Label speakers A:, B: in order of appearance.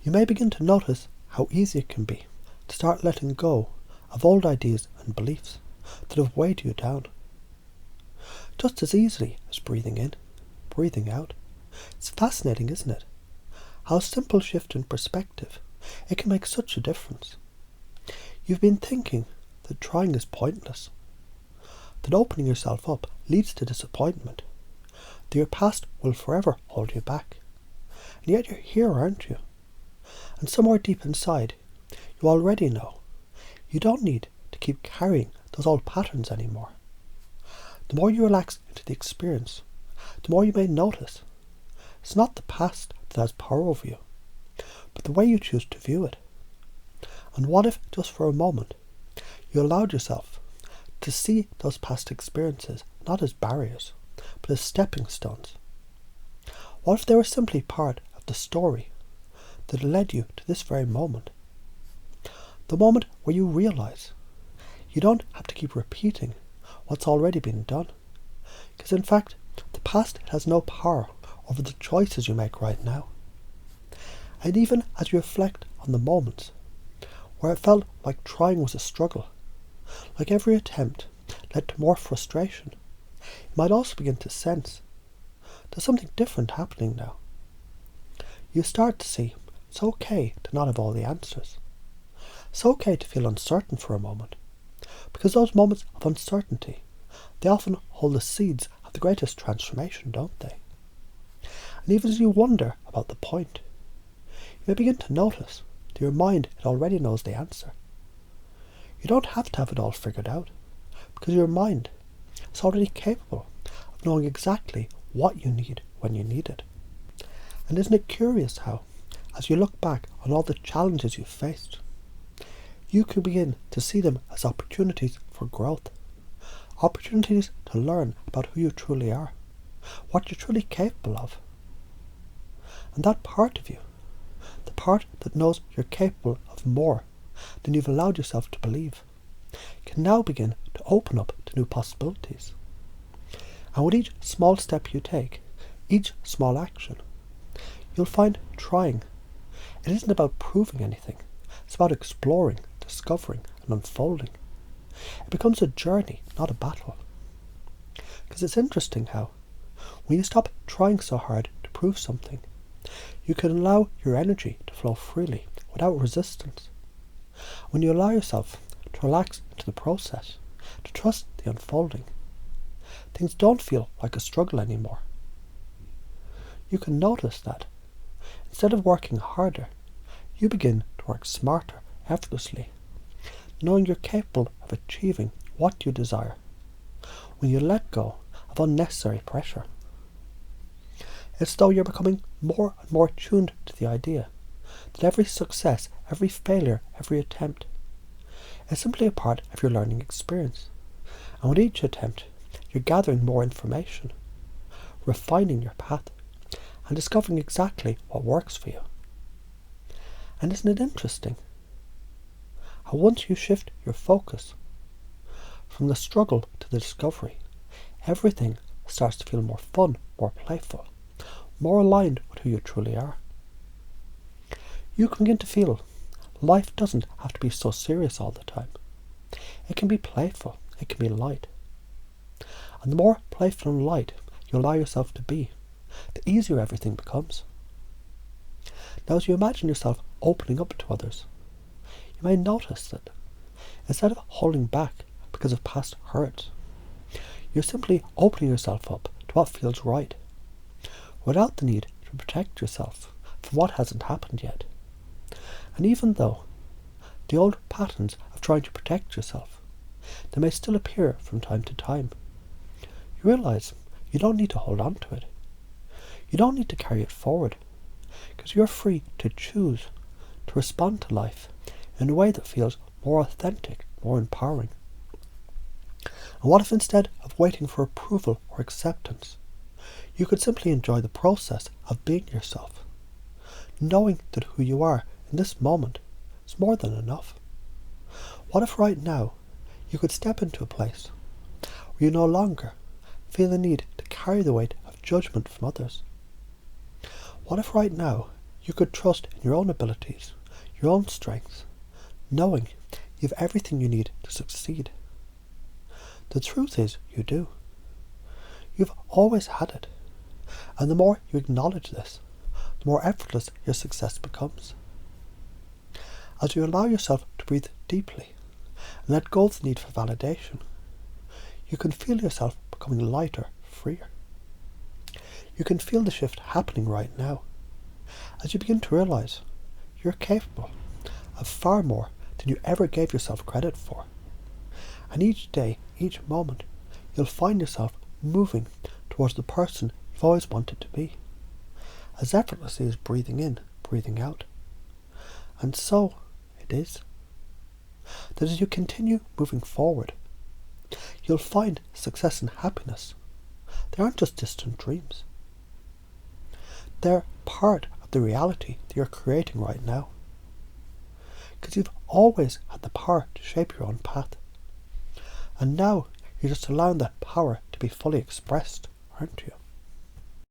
A: You may begin to notice how easy it can be to start letting go of old ideas and beliefs that have weighed you down. Just as easily as breathing in, breathing out. It's fascinating, isn't it? How a simple shift in perspective, it can make such a difference. You've been thinking that trying is pointless, that opening yourself up leads to disappointment, that your past will forever hold you back. And yet you're here, aren't you? And somewhere deep inside, you already know you don't need to keep carrying those old patterns anymore. The more you relax into the experience, the more you may notice it's not the past that has power over you, but the way you choose to view it. And what if, just for a moment, you allowed yourself to see those past experiences not as barriers, but as stepping stones? What if they were simply part of the story that led you to this very moment? The moment where you realize you don't have to keep repeating what's already been done, because in fact, the past has no power over the choices you make right now. And even as you reflect on the moments where it felt like trying was a struggle, like every attempt led to more frustration, you might also begin to sense there's something different happening now. You start to see it's okay to not have all the answers. It's okay to feel uncertain for a moment, because those moments of uncertainty, they often hold the seeds of the greatest transformation, don't they? And even as you wonder about the point, you may begin to notice that your mind it already knows the answer. You don't have to have it all figured out, because your mind is already capable of knowing exactly what you need when you need it. And isn't it curious how, as you look back on all the challenges you've faced, you can begin to see them as opportunities for growth, opportunities to learn about who you truly are, what you're truly capable of. And that part of you, the part that knows you're capable of more than you've allowed yourself to believe, can now begin to open up to new possibilities. And with each small step you take, each small action, you'll find trying, it isn't about proving anything, it's about exploring, discovering and unfolding. It becomes a journey, not a battle. Because it's interesting how, when you stop trying so hard to prove something, you can allow your energy to flow freely, without resistance. When you allow yourself to relax into the process, to trust the unfolding, things don't feel like a struggle anymore. You can notice that, instead of working harder, you begin to work smarter, effortlessly, knowing you're capable of achieving what you desire, when you let go of unnecessary pressure. It's as though you're becoming more and more tuned to the idea that every success, every failure, every attempt is simply a part of your learning experience. And with each attempt, you're gathering more information, refining your path, and discovering exactly what works for you. And isn't it interesting how once you shift your focus from the struggle to the discovery, everything starts to feel more fun, more playful, more aligned with who you truly are. You can begin to feel life doesn't have to be so serious all the time. It can be playful, it can be light. And the more playful and light you allow yourself to be, the easier everything becomes. Now as you imagine yourself opening up to others, you may notice that instead of holding back because of past hurts, you're simply opening yourself up to what feels right, without the need to protect yourself from what hasn't happened yet. And even though the old patterns of trying to protect yourself, they may still appear from time to time, you realize you don't need to hold on to it. You don't need to carry it forward, because you're free to choose to respond to life in a way that feels more authentic, more empowering. And what if instead of waiting for approval or acceptance, you could simply enjoy the process of being yourself, knowing that who you are in this moment is more than enough? What if right now you could step into a place where you no longer feel the need to carry the weight of judgment from others? What if right now You could trust in your own abilities, your own strengths, knowing you have everything you need to succeed. The truth is, you do. You've always had it. And the more you acknowledge this, the more effortless your success becomes. As you allow yourself to breathe deeply and let go of the need for validation, you can feel yourself becoming lighter, freer. You can feel the shift happening right now as you begin to realize you're capable of far more than you ever gave yourself credit for. And each day, each moment, you'll find yourself moving towards the person you've always wanted to be, as effortlessly as breathing in, breathing out. And so it is that as you continue moving forward, you'll find success and happiness. They aren't just distant dreams. They're part of the reality that you're creating right now. Because you've always had the power to shape your own path. And now you're just allowing that power to be fully expressed, aren't you?